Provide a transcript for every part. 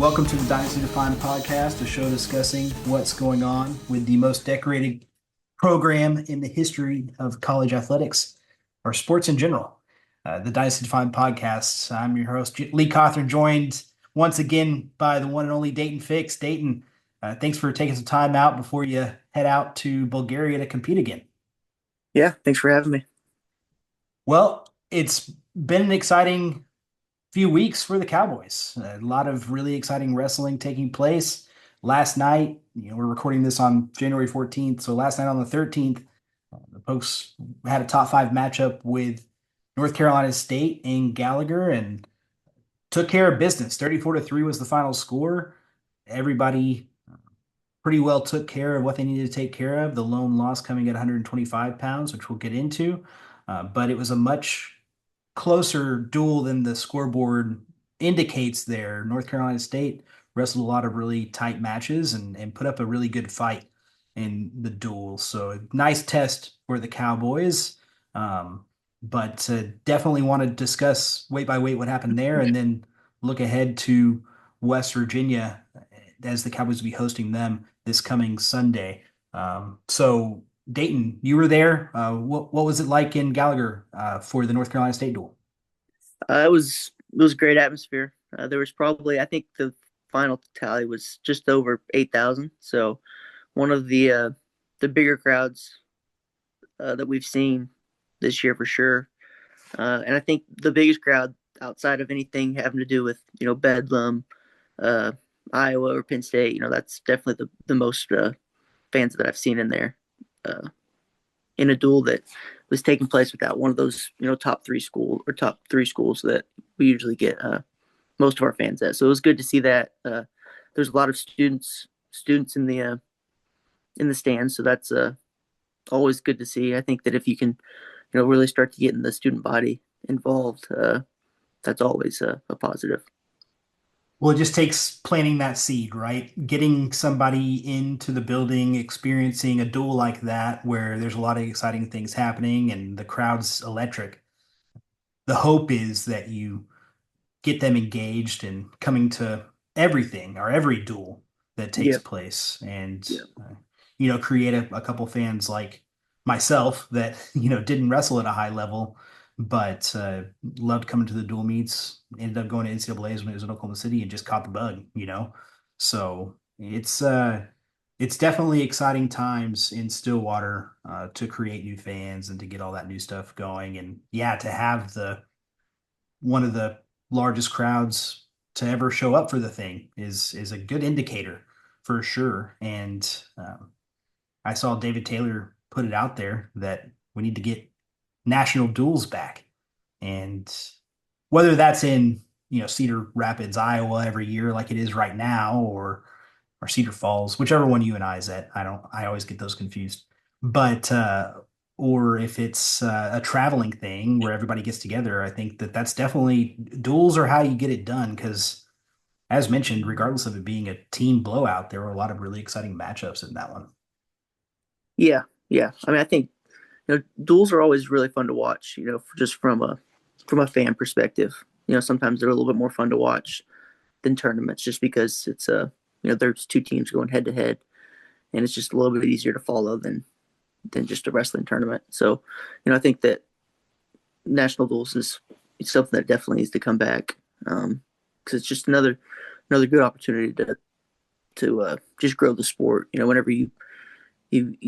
Welcome to the Dynasty Defined podcast, a show discussing what's going on with the most decorated program in the history of college athletics or sports in general. The Dynasty Defined podcast. I'm your host, Lee Cothran, joined once again by the one and only Daton Fix. Daton, thanks for taking some time out before you head out to Bulgaria to compete again. Yeah, thanks for having me. Well, it's been an exciting few weeks for the Cowboys. A lot of really exciting wrestling taking place. Last night, we're recording this on January 14th. So last night on the 13th, the Pokes had a top five matchup with North Carolina State in Gallagher and took care of business. 34-3 was the final score. Everybody pretty well took care of what they needed to take care of. The lone loss coming at 125 pounds, which we'll get into. But it was a much closer duel than the scoreboard indicates there. North Carolina State wrestled a lot of really tight matches and put up a really good fight in the duel. So a nice test for the Cowboys. But definitely want to discuss weight by weight what happened there and then look ahead to West Virginia as the Cowboys will be hosting them this coming Sunday. So Daton, you were there. What was it like in Gallagher for the North Carolina State duel? It was great atmosphere. There was probably, I think the final tally was just over 8,000. So one of the bigger crowds that we've seen this year for sure. And I think the biggest crowd outside of anything having to do with Bedlam, uh, Iowa or Penn State, that's definitely the most fans that I've seen in there. Uh, in a duel that was taking place without one of those top three schools that we usually get most of our fans at. So it was good to see that. There's a lot of students in the stands, so that's always good to see. I think that if you can really start to get in the student body involved, that's always a positive. Well, it just takes planting that seed, right? Getting somebody into the building, experiencing a duel like that, where there's a lot of exciting things happening and the crowd's electric. The hope is that you get them engaged and coming to everything or every duel that takes Yeah, place and, yeah, create a couple fans like myself that, didn't wrestle at a high level, but loved coming to the dual meets, ended up going to NCAA's when it was in Oklahoma City and just caught the bug. So it's definitely exciting times in Stillwater to create new fans and to get all that new stuff going. And yeah, to have the one of the largest crowds to ever show up for the thing is a good indicator for sure. And I saw David Taylor put it out there that we need to get national duels back, and whether that's in Cedar Rapids, Iowa, every year like it is right now, or Cedar Falls, whichever one UNI is at. I always get those confused. But or if it's a traveling thing where everybody gets together, I think that that's definitely duels are how you get it done. Because as mentioned, regardless of it being a team blowout, there were a lot of really exciting matchups in that one. yeah, yeah. I mean, I think duels are always really fun to watch. Just from a fan perspective. Sometimes they're a little bit more fun to watch than tournaments, just because it's there's two teams going head to head, and it's just a little bit easier to follow than just a wrestling tournament. So, I think that national duels is something that definitely needs to come back, because it's just another good opportunity to just grow the sport. Whenever you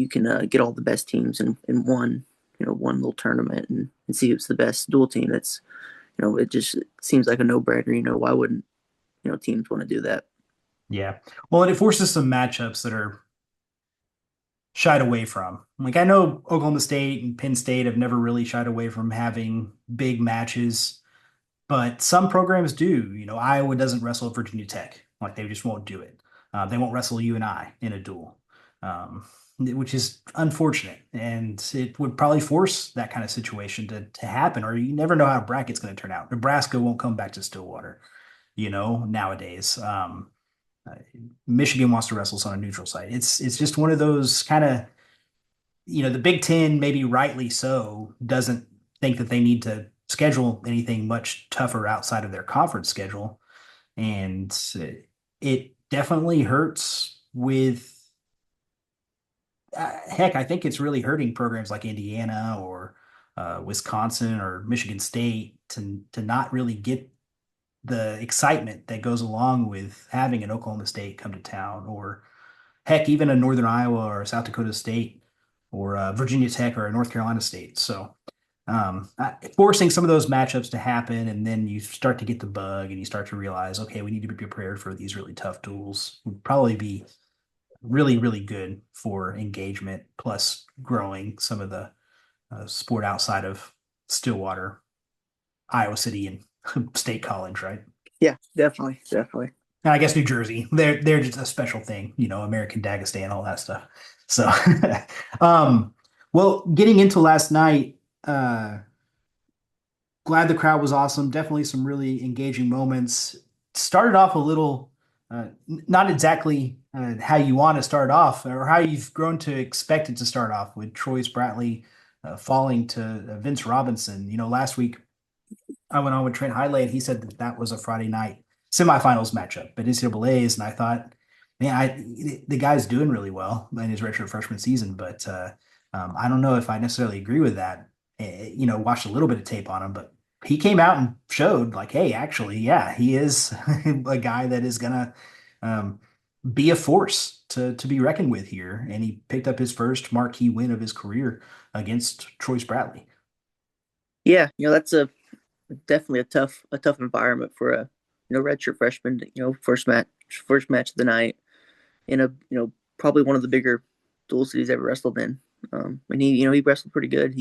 can get all the best teams in one little tournament and see who's the best dual team. That's it just seems like a no brainer. Why wouldn't teams want to do that? Yeah. Well, and it forces some matchups that are shied away from. Like I know Oklahoma State and Penn State have never really shied away from having big matches, but some programs do. Iowa doesn't wrestle at Virginia Tech. Like they just won't do it. They won't wrestle UNI in a duel, which is unfortunate. And it would probably force that kind of situation to happen, or you never know how a bracket's going to turn out. Nebraska won't come back to Stillwater, nowadays. Uh, Michigan wants to wrestle on a neutral site. It's just one of those kind of, the Big Ten, maybe rightly so, doesn't think that they need to schedule anything much tougher outside of their conference schedule. And it definitely hurts with heck, I think it's really hurting programs like Indiana or Wisconsin or Michigan State to not really get the excitement that goes along with having an Oklahoma State come to town, or heck, even a Northern Iowa or South Dakota State or Virginia Tech or a North Carolina State. So forcing some of those matchups to happen, and then you start to get the bug and you start to realize, okay, we need to be prepared for these really tough duels would probably be really, really good for engagement, plus growing some of the sport outside of Stillwater, Iowa City, and State College, right? Yeah, definitely, definitely. And I guess New Jersey, they're just a special thing, American Dagestan, all that stuff. So, um, well, getting into last night, glad the crowd was awesome. Definitely some really engaging moments. Started off a little, not exactly how you want to start off or how you've grown to expect it to start off with Troy Spratley falling to Vince Robinson. Last week I went on with Trent Hiley, and he said that that was a Friday night semifinals matchup at NCAA's, and I thought, man, the guy's doing really well in his redshirt freshman season, but I don't know if I necessarily agree with that. Watched a little bit of tape on him, but he came out and showed like, hey, actually, yeah, he is a guy that is gonna um, be a force to be reckoned with here, and he picked up his first marquee win of his career against Troy Spratley. Yeah, that's a definitely a tough environment for a redshirt freshman. First match of the night in a probably one of the bigger duels that he's ever wrestled in. And he wrestled pretty good.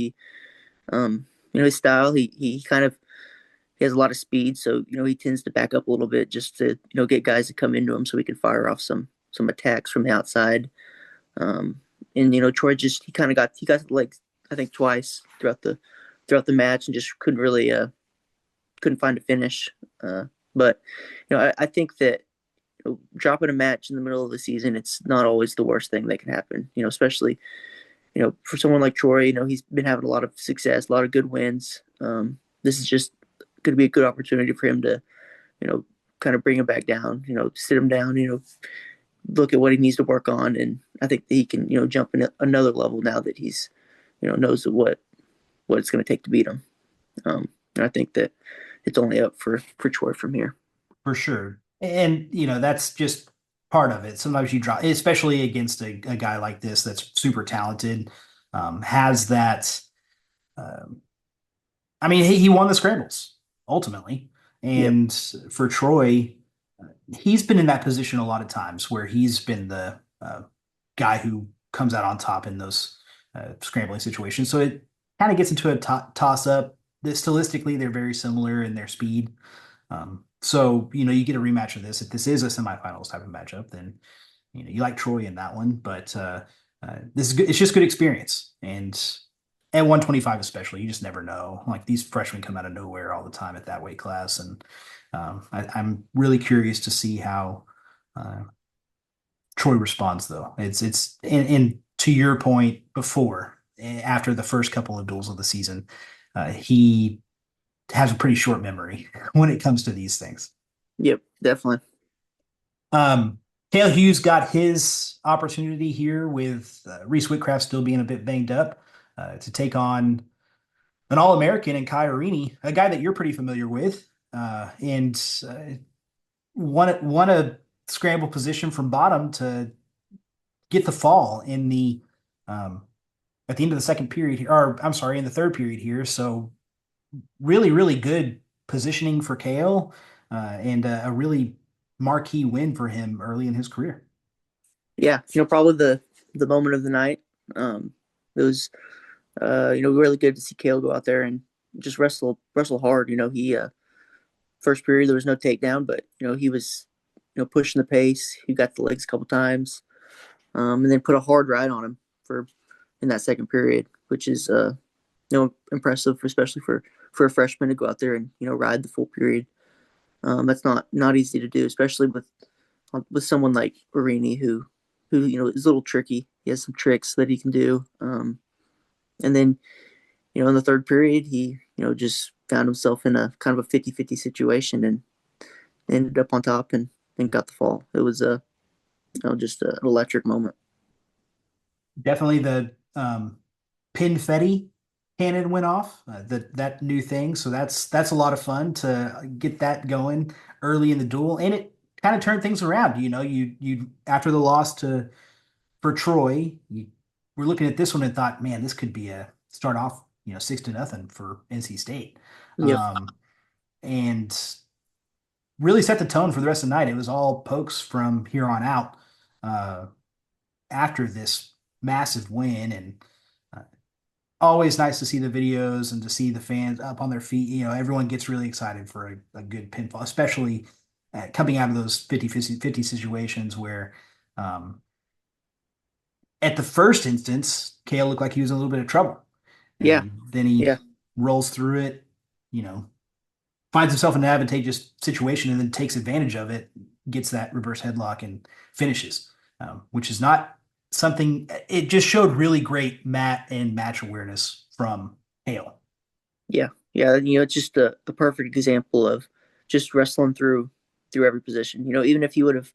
His style, he kind of he has a lot of speed, so he tends to back up a little bit just to get guys to come into him so he can fire off some attacks from the outside. And Troy just he got the legs I think twice throughout the match and just couldn't find a finish. But I think that dropping a match in the middle of the season, it's not always the worst thing that can happen. Especially for someone like Troy, he's been having a lot of success, a lot of good wins. This is just going to be a good opportunity for him to, kind of bring him back down, sit him down, look at what he needs to work on. And I think that he can, jump in another level now that he's, knows what it's going to take to beat him. And I think that it's only up for Troy from here. For sure. And, that's just part of it. Sometimes you drop, especially against a guy like this that's super talented, has that. Um, I mean, he won the scrambles ultimately. Yep. And for Troy, he's been in that position a lot of times where he's been the guy who comes out on top in those scrambling situations. So it kind of gets into a toss up. Stylistically, they're very similar in their speed. So, you get a rematch of this. If this is a semifinals type of matchup, then, you like Troy in that one. But this is good. It's just good experience. And at 125 especially, you just never know. Like these freshmen come out of nowhere all the time at that weight class. And I'm really curious to see how uh, Troy responds, though. It's and to your point before, after the first couple of duels of the season, he has a pretty short memory when it comes to these things. Yep, definitely. Cale Hughes got his opportunity here with Reese Whitcraft still being a bit banged up to take on an All-American in Kai Arini, a guy that you're pretty familiar with, and won a scramble position from bottom to get the fall in the at the end of the second period here, or I'm sorry, in the third period here. So really, really good positioning for Kale, and a really marquee win for him early in his career. Yeah, probably the moment of the night. It was really good to see Kale go out there and just wrestle hard. He first period there was no takedown, but he was pushing the pace. He got the legs a couple times, and then put a hard ride on him for in that second period, which is impressive, especially for a freshman to go out there and ride the full period. That's not easy to do, especially with someone like Arini who is a little tricky. He has some tricks that he can do. And then in the third period he just found himself in a kind of a 50-50 situation and ended up on top and and got the fall. It was just an electric moment. Definitely the pinfetti cannon went off, that new thing. So that's a lot of fun to get that going early in the duel, and it kind of turned things around. You after the loss to for Troy, you were looking at this one and thought, man, this could be a start off, 6-0 for NC State, Yep. um, and really set the tone for the rest of the night. It was all pokes from here on out. Uh, After this massive win, and uh, always nice to see the videos and to see the fans up on their feet. Everyone gets really excited for a good pinfall, especially coming out of those 50-50 situations where um, at the first instance, Kale looked like he was in a little bit of trouble. Yeah. And then he Yeah. rolls through it, you know, finds himself in an advantageous situation and then takes advantage of it, gets that reverse headlock and finishes, which is not something. It just showed really great mat and match awareness from Hale. Yeah. Yeah. It's just a perfect example of just wrestling through every position. Even if you would have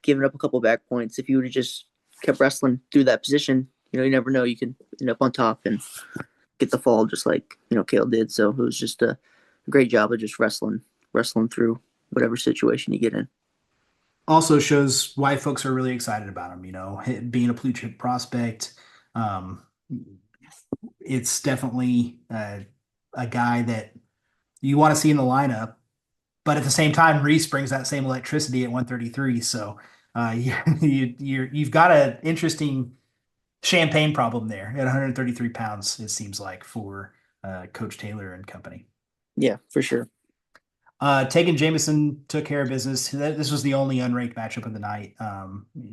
given up a couple back points, if you would have just kept wrestling through that position, you never know. You could end up on top and get the fall just like Kale did. So it was just a great job of just wrestling through whatever situation you get in. Also shows why folks are really excited about him. Being a blue chip prospect, um, it's definitely a guy that you want to see in the lineup. But at the same time, Reese brings that same electricity at 133. So you've got an interesting champagne problem there at 133 pounds, it seems like, for Coach Taylor and company. Yeah, for sure. Tegan Jameson took care of business. This was the only unranked matchup of the night.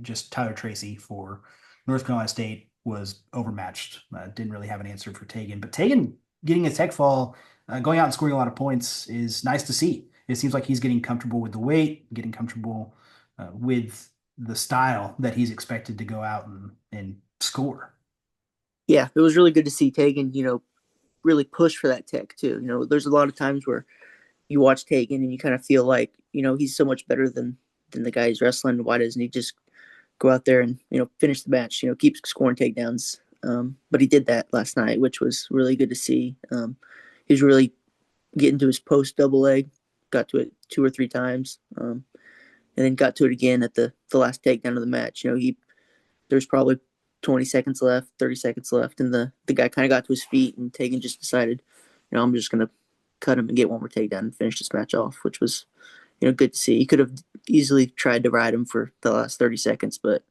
Just Tyler Tracy for North Carolina State was overmatched. Didn't really have an answer for Tegan, but Tegan getting a tech fall, going out and scoring a lot of points is nice to see. It seems like he's getting comfortable with the weight, getting comfortable with the style that he's expected to go out and score. Yeah, it was really good to see Tegan, really push for that tech too. There's a lot of times where you watch Tegan and you kind of feel like, he's so much better than the guy he's wrestling. Why doesn't he just go out there and, finish the match, keep scoring takedowns. But he did that last night, which was really good to see. He was really getting to his post double leg, got to it 2 or 3 times, and then got to it again at the last takedown of the match. There's probably 20 seconds left, 30 seconds left, and the guy kind of got to his feet, and Tegan just decided, I'm just gonna cut him and get one more takedown and finish this match off, which was good to see. He could have easily tried to ride him for the last 30 seconds, but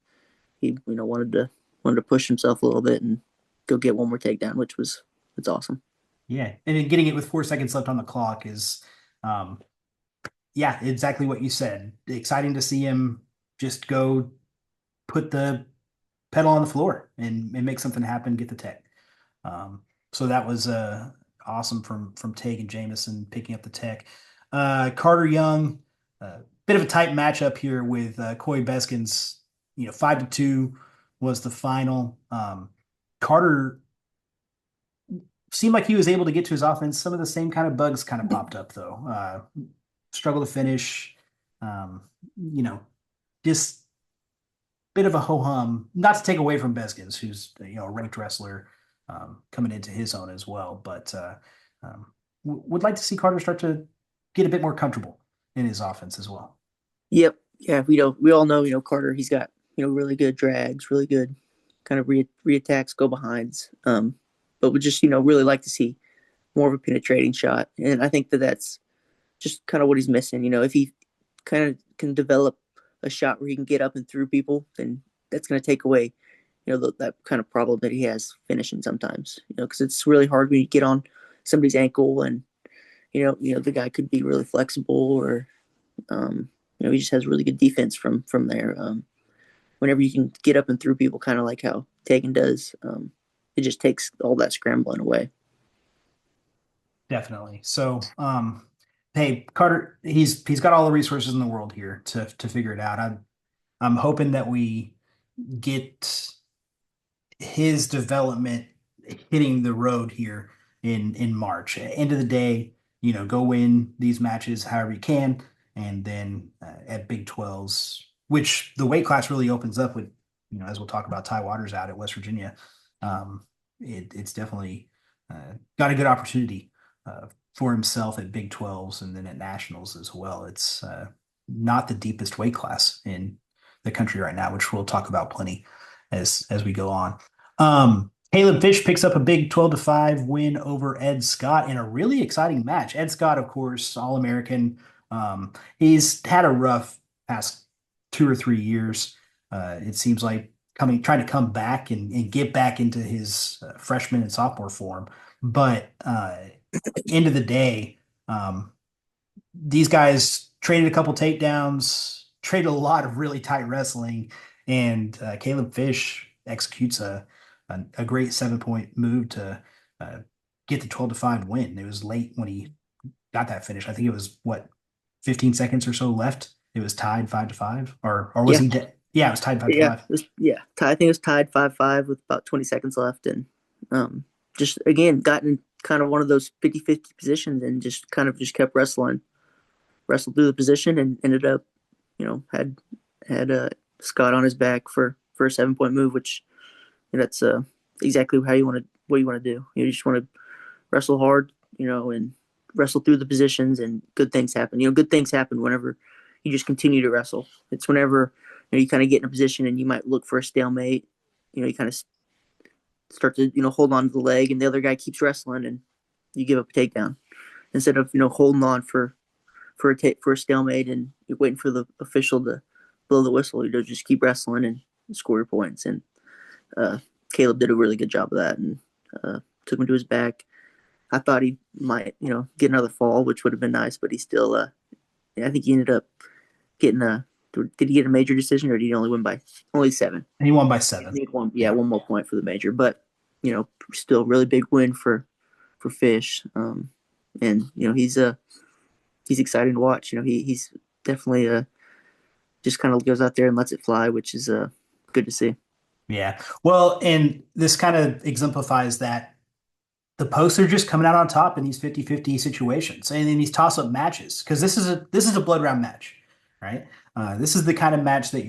he wanted to push himself a little bit and go get one more takedown, which was it's awesome. Yeah, and then getting it with 4 seconds left on the clock is, um, yeah, exactly what you said. Exciting to see him just go put the pedal on the floor and make something happen, get the tech. So that was awesome from Teague and Jameson picking up the tech. Carter Young, bit of a tight matchup here with Coy Beskins. 5-2 was the final. Carter seemed like he was able to get to his offense. Some of the same kind of bugs kind of popped up though. Struggle to finish. Um, you know, just bit of a ho hum. Not to take away from Beskins, who's a ranked wrestler coming into his own as well, but would like to see Carter start to get a bit more comfortable in his offense as well. Yep. Yeah, we all know, Carter, he's got, really good drags, really good kind of re-attacks, go behinds. But we just, really like to see more of a penetrating shot. And I think that's just kind of what he's missing. If he kind of can develop a shot where he can get up and through people, then that's going to take away, that kind of problem that he has finishing sometimes, because it's really hard when you get on somebody's ankle and, the guy could be really flexible or, he just has really good defense from there. Whenever you can get up and through people, kind of like how Tegan does, it just takes all that scrambling away. Definitely. So, hey, Carter, he's got all the resources in the world here to figure it out. I'm hoping that we get his development hitting the road here in March. End of the day, go win these matches however you can. and then at Big 12s, which the weight class really opens up with, as we'll talk about Ty Waters out at West Virginia. It's definitely got a good opportunity for himself at Big 12s and then at nationals as well. It's not the deepest weight class in the country right now, which we'll talk about plenty as we go on. Caleb Fish picks up a big 12-5 win over Ed Scott in a really exciting match. Ed Scott, of course, All-American. He's had a rough past 2 or 3 years. It seems like trying to come back and get back into his freshman and sophomore form. But end of the day, these guys traded a couple takedowns, traded a lot of really tight wrestling, and Caleb Fish executes a great 7-point move to uh, get the 12-5 win. It was late when he got that finish. I think it was what 15 seconds or so left. It was tied 5-5, or was Yeah, he dead? Yeah, it was tied 5 to yeah, 5. I think it was tied 5-5 with about 20 seconds left, and just again gotten kind of one of those 50-50 positions, and just kind of just kept wrestled through the position, and ended up, had Scott on his back for a 7-point move, which that's exactly how you want to what you want to do. You just want to wrestle hard, and wrestle through the positions, and good things happen. Good things happen whenever you just continue to wrestle. It's whenever you kind of get in a position and you might look for a stalemate. You kind of start to hold on to the leg, and the other guy keeps wrestling, and you give up a takedown instead of holding on for a stalemate, and you're waiting for the official to blow the whistle. You just keep wrestling and score your points. And Caleb did a really good job of that, and took him to his back. I thought he might, get another fall, which would have been nice, but he still, I think he ended up getting did he get a major decision, or did he only win by only 7? And he won by 7. Yeah, one more point for the major, but still really big win for Fish. And he's exciting to watch. He's definitely just kind of goes out there and lets it fly, which is good to see. Yeah. Well, and this kind of exemplifies that the posts are just coming out on top in these 50-50 situations and in these toss-up matches. Because this is a blood round match, right? This is the kind of match that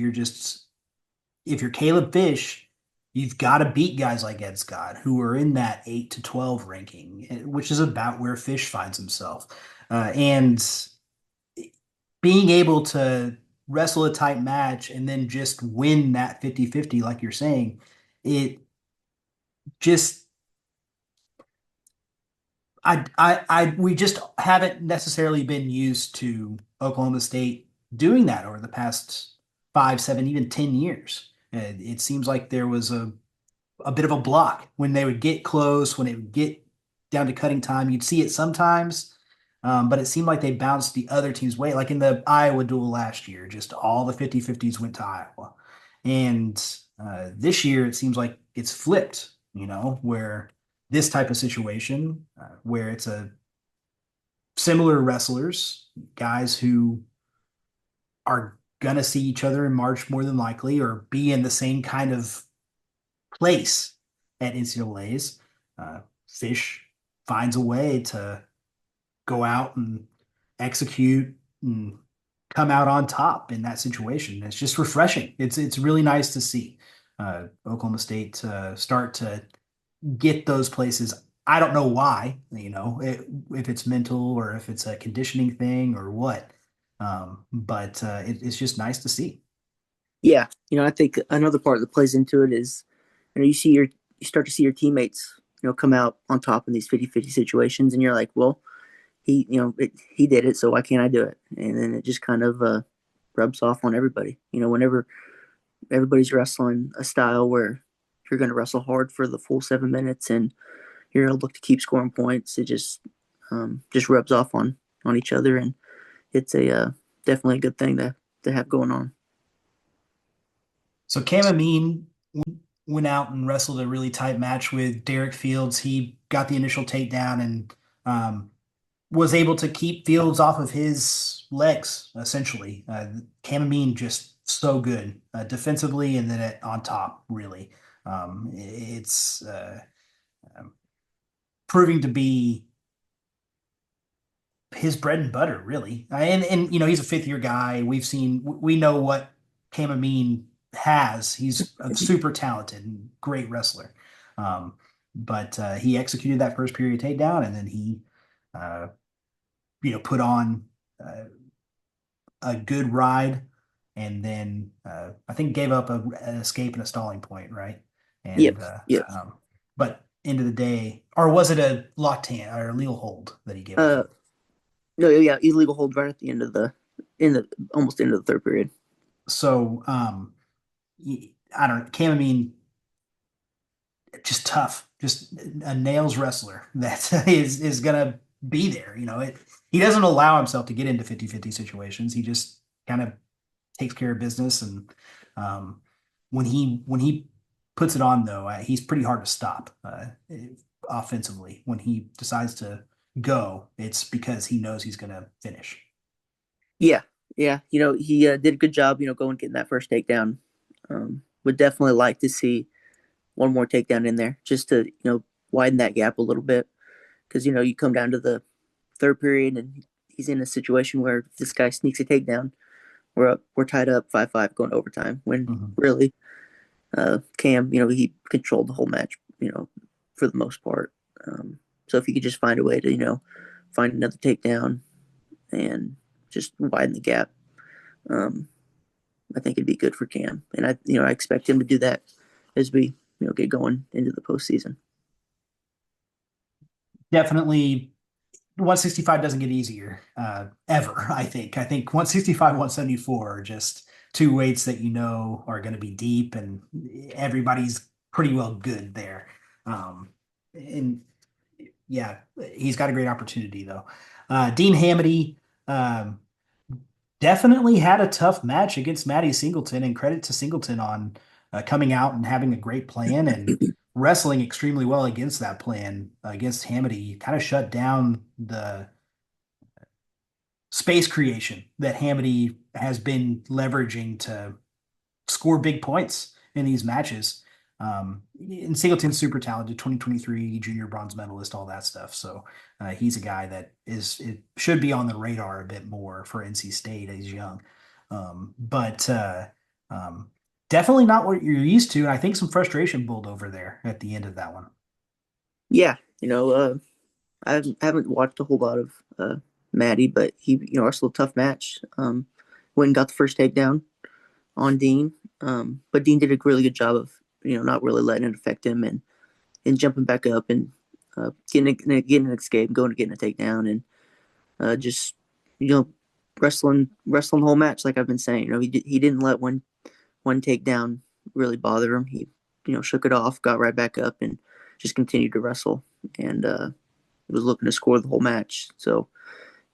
if you're Caleb Fish, you've got to beat guys like Ed Scott, who are in that 8 to 12 ranking, which is about where Fish finds himself. And being able to wrestle a tight match and then just win that 50-50, like you're saying, it just we just haven't necessarily been used to Oklahoma State doing that over the past 5, 7, even 10 years. It seems like there was a bit of a block when they would get close, when it would get down to cutting time. You'd see it sometimes, but it seemed like they bounced the other team's way. Like in the Iowa duel last year, just all the 50-50s went to Iowa. And this year, it seems like it's flipped, where this type of situation, where it's a similar wrestlers, guys who are going to see each other in March more than likely, or be in the same kind of place at NCAA's. Fish finds a way to go out and execute and come out on top in that situation. It's just refreshing. It's really nice to see Oklahoma State start to get those places. I don't know why, if it's mental or if it's a conditioning thing or what. But it's just nice to see. Yeah, I think another part that plays into it is, you start to see your teammates, come out on top in these 50-50 situations, and you're like, well, he did it, so why can't I do it? And then it just kind of rubs off on everybody. Whenever everybody's wrestling a style where you're going to wrestle hard for the full 7 minutes, and you're going to look to keep scoring points, it just rubs off on each other, and it's definitely a good thing to have going on. So Cam Amin went out and wrestled a really tight match with Derek Fields. He got the initial takedown and was able to keep Fields off of his legs, essentially. Cam Amin just so good defensively and then on top, really. It's proving to be his bread and butter, really. And he's a fifth year guy. We know what Cam Amin has. He's a super talented and great wrestler. Um, but he executed that first period takedown, and then he, uh, put on uh, a good ride, and then I think gave up an escape and a stalling point, right? Yep. And Yep. but end of the day, or was it a locked hand or a legal hold that he gave up? Uh, no, yeah, illegal hold right at the end of in the almost end of the third period. So I don't know. Cam Amin, just tough, just a nails wrestler that is gonna be there. He doesn't allow himself to get into 50-50 situations. He just kind of takes care of business. And um, when he puts it on, though, he's pretty hard to stop offensively. When he decides to go, it's because he knows he's going to finish. Yeah, yeah. He did a good job. Going getting that first takedown. Would definitely like to see one more takedown in there just to widen that gap a little bit because you come down to the third period and he's in a situation where if this guy sneaks a takedown, we're tied up 5-5 going to overtime when Mhm. really Cam he controlled the whole match for the most part. So if he could just find a way to find another takedown and just widen the gap, um, I think it'd be good for Cam, and I expect him to do that as we get going into the postseason. Definitely 165 doesn't get easier ever, I think. I think 165, 174 are just two weights that are going to be deep, and everybody's pretty well good there. And yeah, he's got a great opportunity, though. Dean Hamity um, definitely had a tough match against Matty Singleton, and credit to Singleton on coming out and having a great plan and wrestling extremely well against that plan against Hamity. He kind of shut down the space creation that Hamity has been leveraging to score big points in these matches. And Singleton's super talented, 2023 junior bronze medalist, all that stuff. So he's a guy that it should be on the radar a bit more for NC State. He's young, but um, definitely not what you're used to. And I think some frustration built over there at the end of that one. Yeah, I haven't watched a whole lot of Maddie, but he wrestled a tough match. Went and got the first takedown on Dean, but Dean did a really good job of not really letting it affect him and jumping back up and getting an escape, going to getting a takedown, and just you know wrestling the whole match like I've been saying. He didn't let one takedown really bother him. He shook it off, got right back up, and just continued to wrestle. And was looking to score the whole match. So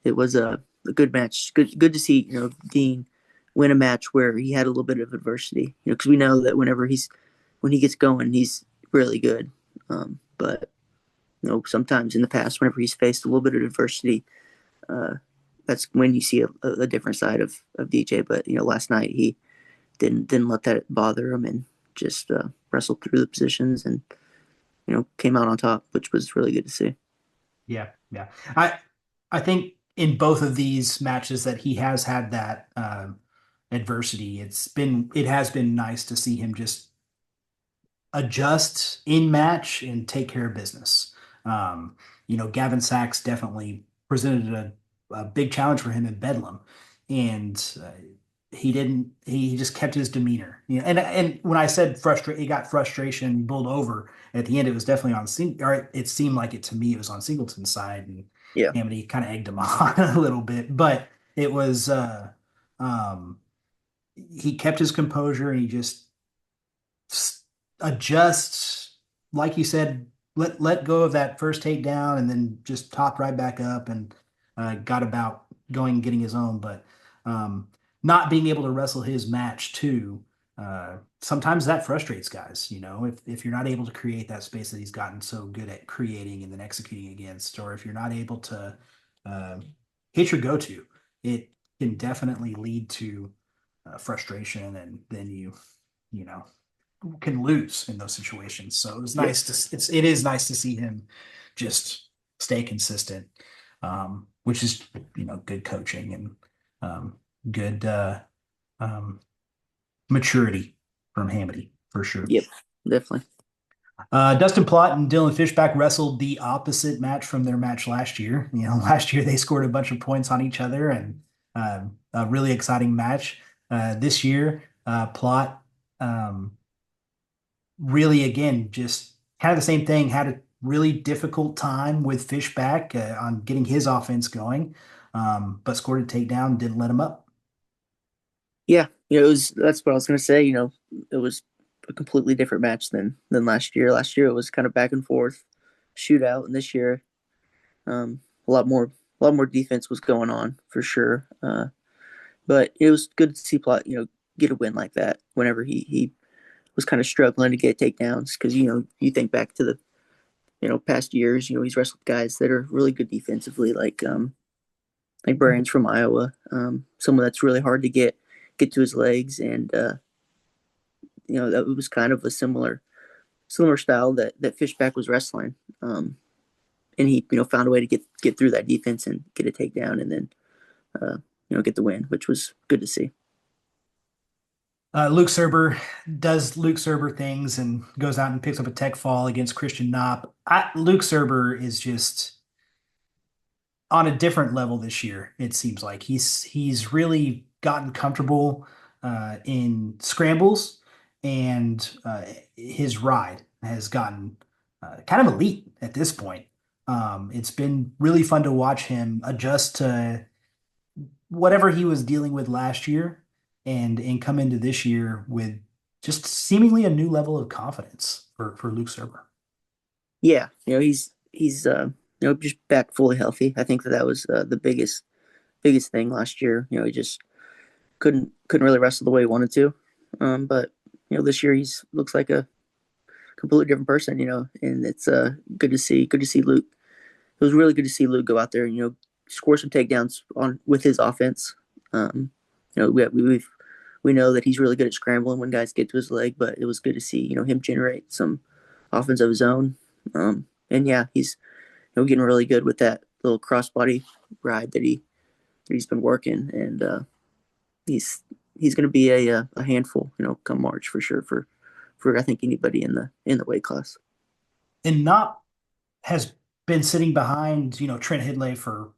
it was a good match. Good to see Dean win a match where he had a little bit of adversity. Because we know that when he gets going, he's really good. But sometimes in the past, whenever he's faced a little bit of adversity, uh, that's when you see a different side of DJ. But last night he didn't let that bother him and just wrestled through the positions and came out on top, which was really good to see. Yeah, yeah. I think in both of these matches that he has had that adversity, it has been nice to see him just adjust in match and take care of business. Gavin Sachs definitely presented a big challenge for him in Bedlam, and he didn't. He just kept his demeanor. And when I said he got frustration built over at the end. It was definitely or it seemed like it to me. It was on Singleton's side, and Yeah. Amity kind of egged him on a little bit, but it was. Um, he kept his composure and he just adjust, like you said, let go of that first takedown and then just topped right back up and got about going and getting his own. But um, not being able to wrestle his match too, sometimes that frustrates guys. If you're not able to create that space that he's gotten so good at creating and then executing against, or if you're not able to uh, hit your go-to, it can definitely lead to frustration, and then you know can lose in those situations. So Yeah. it is nice to see him just stay consistent. which is good coaching and good um, maturity from Hamity for sure. Yep, definitely. Dustin Plott and Dylan Fishback wrestled the opposite match from their match last year. Last year they scored a bunch of points on each other and a really exciting match. This year, Plott really, again, just kind of the same thing, had a really difficult time with Fishback on getting his offense going, but scored a takedown, didn't let him up. Yeah, that's what I was gonna say. It was a completely different match than last year. Last year it was kind of back and forth shootout, and this year a lot more defense was going on for sure. But it was good to see Plot, get a win like that whenever he was kind of struggling to get takedowns because you think back to the past years, he's wrestled guys that are really good defensively, like Brian's from Iowa, someone that's really hard to get to his legs, and that was kind of a similar style that Fishback was wrestling, and he found a way to get through that defense and get a takedown, and then get the win, which was good to see. Luke Serber does Luke Serber things and goes out and picks up a tech fall against Christian Knopp. Luke Serber is just on a different level this year. It seems like he's really gotten comfortable in scrambles, and his ride has gotten kind of elite at this point. It's been really fun to watch him adjust to whatever he was dealing with last year and come into this year with just seemingly a new level of confidence for Luke Serber. Yeah, he's just back fully healthy. I think that was the biggest thing last year. He just couldn't really wrestle the way he wanted to. But this year he's looks like a completely different person. And it's good to see Luke. It was really good to see Luke go out there and score some takedowns on with his offense. We know that he's really good at scrambling when guys get to his leg, but it was good to see him generate some offense of his own. And yeah, he's getting really good with that little crossbody ride that he's been working, and he's going to be a handful, come March for sure for I think anybody in the weight class. And Knopp has been sitting behind, Trent Hidlay for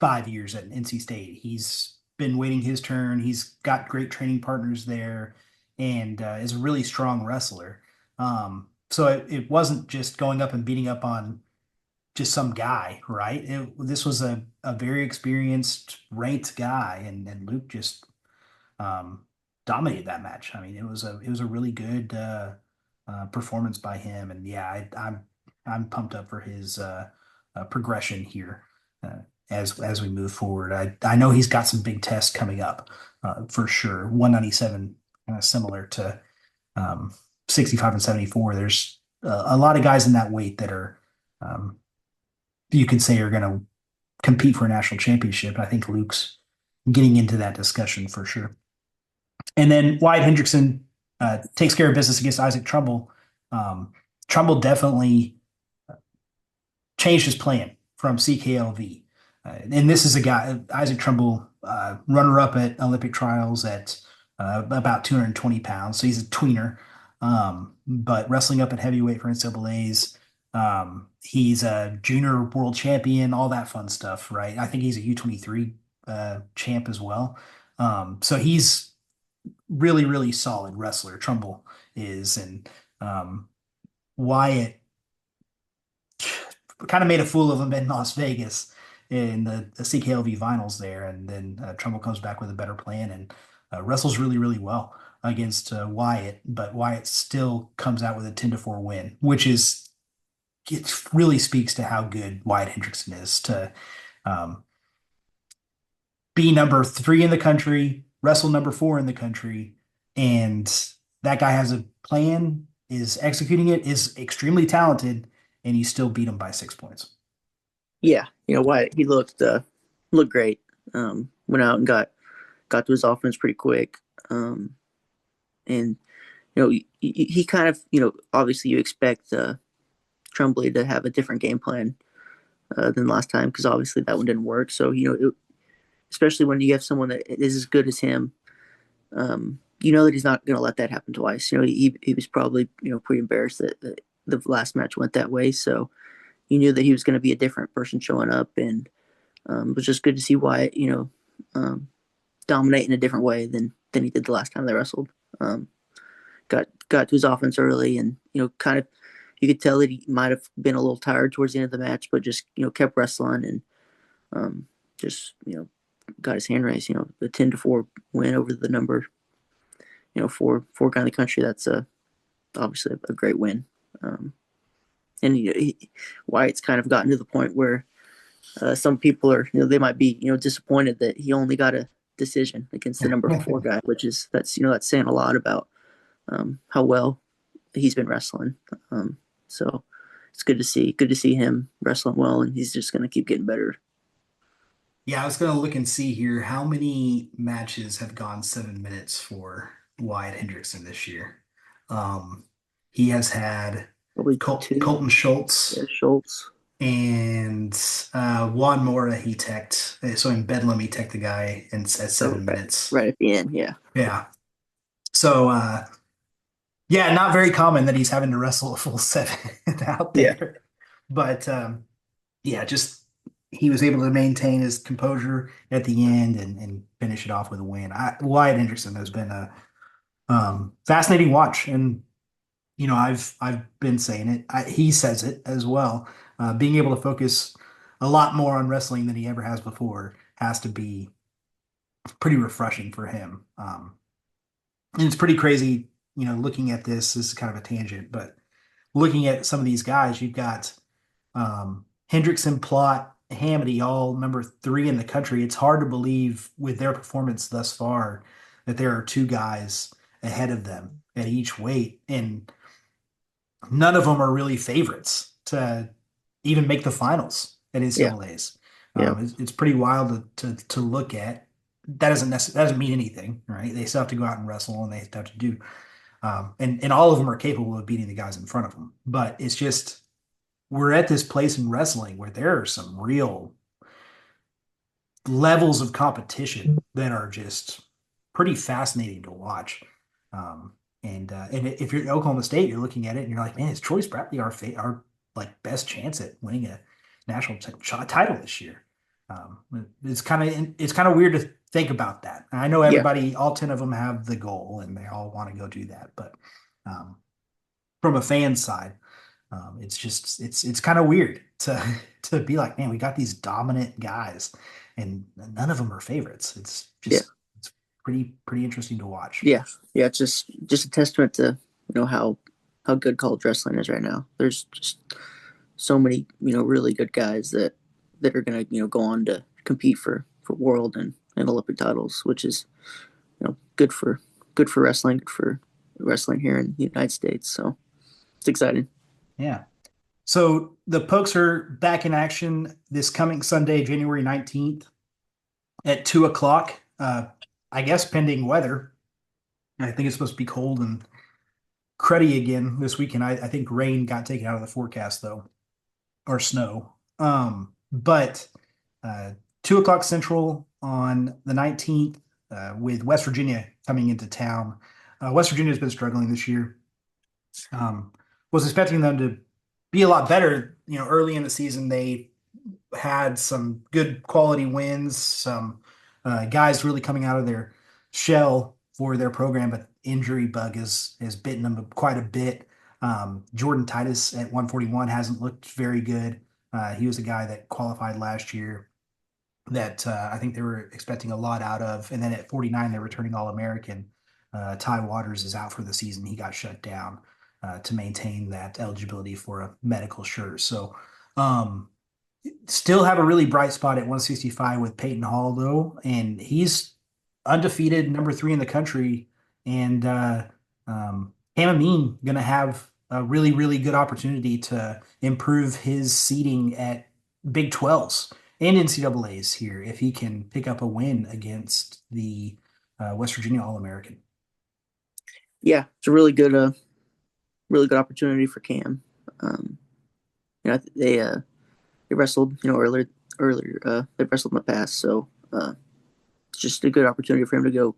5 years at NC State. He's been waiting his turn. He's got great training partners there and is a really strong wrestler. So it wasn't just going up and beating up on just some guy, right? This was a very experienced ranked guy, and Luke just um, dominated that match. I mean, it was a really good performance by him, and yeah, I'm pumped up for his progression here uh, as we move forward. I know he's got some big tests coming up for sure. 197, similar to 65 and 74. There's a lot of guys in that weight that are um, you can say are going to compete for a national championship. I think Luke's getting into that discussion for sure. And then Wyatt Hendrickson takes care of business against Isaac Trumbull. Trumbull definitely changed his plan from CKLV. And this is a guy, Isaac Trumbull, runner up at Olympic trials at about 220 pounds. So he's a tweener, but wrestling up at heavyweight for NCAA's. He's a junior world champion, all that fun stuff, right? I think he's a U23 champ as well. So he's really, really solid wrestler. Trumbull is, and Wyatt kind of made a fool of him in Las Vegas in the CKLV finals there, and then Trumbull comes back with a better plan and wrestles really, really well against Wyatt, but Wyatt still comes out with a 10-4 win, which is it really speaks to how good Wyatt Hendrickson is to um, be number 3 in the country, wrestle number 4 in the country, and that guy has a plan, is executing it, is extremely talented, and you still beat him by 6 points. Yeah, why he looked great. Went out and got to his offense pretty quick. And he kind of obviously you expect Trumbley to have a different game plan than last time because obviously that one didn't work. So especially when you have someone that is as good as him, you know that he's not going to let that happen twice. He was probably pretty embarrassed that the last match went that way. So you knew that he was going to be a different person showing up, and it was just good to see Wyatt, dominate in a different way than he did the last time they wrestled. Got to his offense early, and kind of you could tell that he might have been a little tired towards the end of the match, but just kept wrestling and just got his hand raised. The 10-4 win over the number four guy in the country. That's obviously a great win. And Wyatt's kind of gotten to the point where some people are they might be disappointed that he only got a decision against the number 4 guy, which is that's saying a lot about how well he's been wrestling. So it's good to see him wrestling well, and he's just going to keep getting better. Yeah, I was gonna look and see here how many matches have gone 7 minutes for Wyatt Hendrickson this year. Um, he has had Probably two. Colton Yeah, Schultz Schultz. and Juan Mora. He teched, so in Bedlam he teched the guy at Oh, 7 minutes. right at the end. Yeah. Yeah. So yeah, not very common that he's having to wrestle a full 7 out Yeah. there. But yeah, just he was able to maintain his composure at the end and finish it off with a win. Wyatt Hendrickson has been a fascinating watch, and I've been saying it. He says it as well. Being able to focus a lot more on wrestling than he ever has before has to be pretty refreshing for him. And it's pretty crazy, looking at this is kind of a tangent, but looking at some of these guys, you've got Hendrickson, Plott, Hamity, all number 3 in the country. It's hard to believe with their performance thus far that there are 2 guys ahead of them at each weight, and none of them are really favorites to even make the finals at Yeah. NCAA's. Yeah. It's pretty wild to look at. That doesn't mean anything, right? They still have to go out and wrestle, and they have to do, and all of them are capable of beating the guys in front of them. But it's just we're at this place in wrestling where there are some real levels of competition that are just pretty fascinating to watch. And if you're at Oklahoma State, you're looking at it and you're like, man, is Troy Bradley our like best chance at winning a national title this year? It's kind of weird to think about that. I know Yeah. everybody, all 10 of them have the goal and they all want to go do that, but um, from a fan side, it's kind of weird to be like, man, we got these dominant guys, and none of them are favorites. Yeah. It's pretty interesting to watch. Yeah. Yeah. It's just a testament to how good college wrestling is right now. There's just so many really good guys that are gonna go on to compete for world and Olympic titles, which is good for wrestling, good for wrestling here in the United States. So it's exciting. Yeah. So the Pokes are back in action this coming Sunday, January 19th at 2 o'clock. I guess pending weather. I think it's supposed to be cold and cruddy again this weekend. I think rain got taken out of the forecast though, or snow. But 2 o'clock Central on the 19th, with West Virginia coming into town. West Virginia has been struggling this year. Was expecting them to be a lot better. Early in the season, they had some good quality wins, some guys really coming out of their shell for their program, but injury bug has bitten them quite a bit. Jordan Titus at 141 hasn't looked very good. He was a guy that qualified last year that I think they were expecting a lot out of. And then at 49, they're returning All-American. Ty Waters is out for the season. He got shut down to maintain that eligibility for a medical shirt. So still have a really bright spot at 165 with Peyton Hall, though. And he's undefeated, number 3 in the country. And Hamamine going to have a really, really good opportunity to improve his seeding at Big 12s and NCAAs here if he can pick up a win against the West Virginia All-American. Yeah, it's a really good opportunity for Cam. They they wrestled, earlier. They wrestled in the past, so it's just a good opportunity for him to go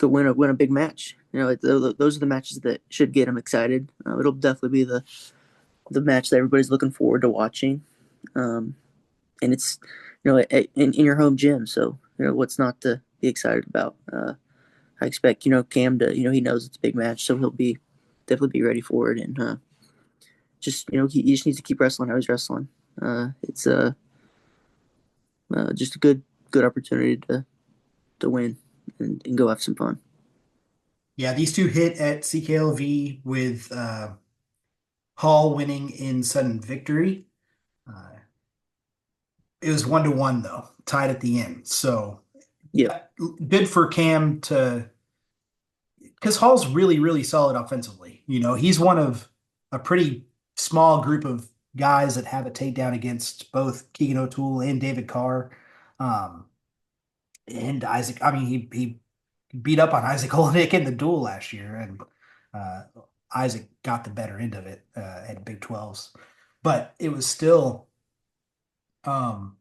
win a big match. Those are the matches that should get him excited. It'll definitely be the match that everybody's looking forward to watching. Um, and it's in your home gym, so what's not to be excited about. I expect Cam to he knows it's a big match, so he'll be definitely be ready for it, and just he just needs to keep wrestling how he's wrestling. It's just a good opportunity to win and go have some fun. Yeah, these two hit at CKLV with Hall winning in sudden victory. Uh, it was 1-1 though, tied at the end. So Yep. good for Cam to, because Hall's really, really solid offensively. He's one of a pretty small group of guys that have a takedown against both Keegan O'Toole and David Carr. Um, and Isaac, I mean, he beat up on Isaac Olenek in the duel last year, and uh, Isaac got the better end of it at Big 12s. But it was still um,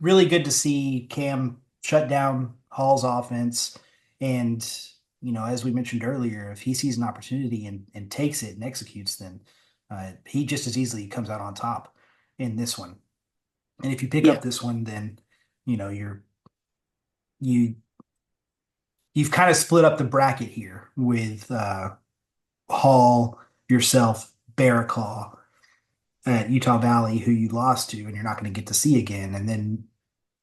really good to see Cam shut down Hall's offense. And, as we mentioned earlier, if he sees an opportunity and takes it and executes, then he just as easily comes out on top in this one. And if you pick Yeah. up this one, then, you you've kind of split up the bracket here with Hall, yourself, Bearclaw at Utah Valley, who you lost to, and you're not going to get to see again. And then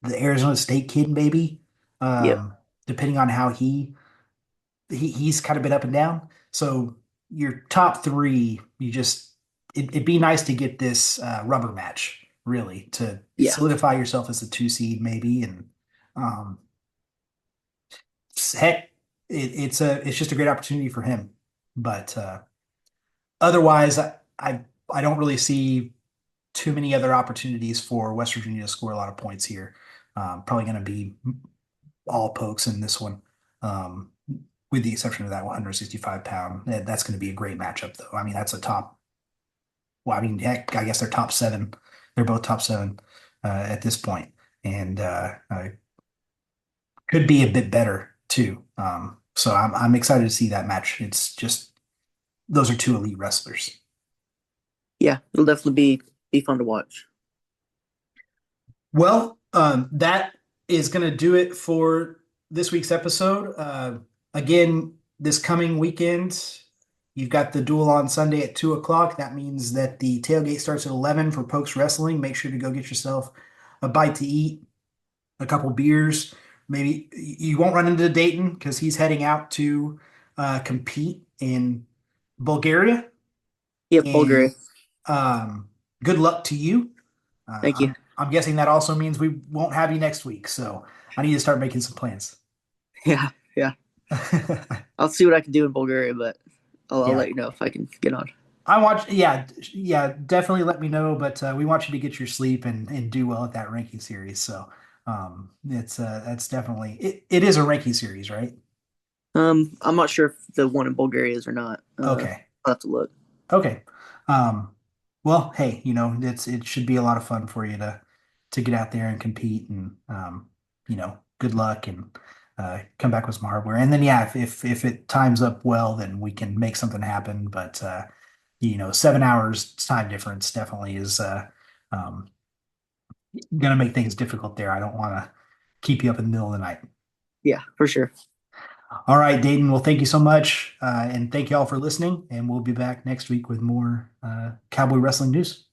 the Arizona State kid, maybe, Yep. depending on how he's kind of been up and down. So your top three, it'd be nice to get this rubber match, really, to Yeah. solidify yourself as a 2 seed, maybe. And um, heck, it's just a great opportunity for him. But otherwise, I don't really see too many other opportunities for West Virginia to score a lot of points here. Probably going to be all pokes in this one, with the exception of that 165-pound. That's going to be a great matchup, though. I mean, that's a top. Well, I mean, heck, I guess they're top seven. They're both top seven at this point, and could be a bit better too. So I'm excited to see that match. It's just those are two elite wrestlers. Yeah. It'll definitely be fun to watch. Well, that is going to do it for this week's episode. Again, this coming weekend, you've got the duel on Sunday at 2 o'clock. That means that the tailgate starts at 11 for Pokes Wrestling. Make sure to go get yourself a bite to eat, a couple beers. Maybe you won't run into Daton because he's heading out to compete in Bulgaria. Yep. Bulgaria. And good luck to you. Thank you. I'm guessing that also means we won't have you next week, so I need to start making some plans. Yeah. Yeah. I'll see what I can do in Bulgaria, but I'll Yeah, let you know if I can get on. yeah, definitely let me know. But we want you to get your sleep and do well at that ranking series. So that's definitely it is a ranking series, right? I'm not sure if the one in Bulgaria is or not. Okay, I'll have to look. okay. Um, well, hey, it should be a lot of fun for you to get out there and compete, and good luck, and come back with some hardware. And then yeah, if it times up well, then we can make something happen. But 7 hours time difference definitely is um, gonna make things difficult there. I don't want to keep you up in the middle of the night. Yeah, for sure. All right, Dayton. Well, thank you so much, and thank you all for listening. And we'll be back next week with more cowboy wrestling news.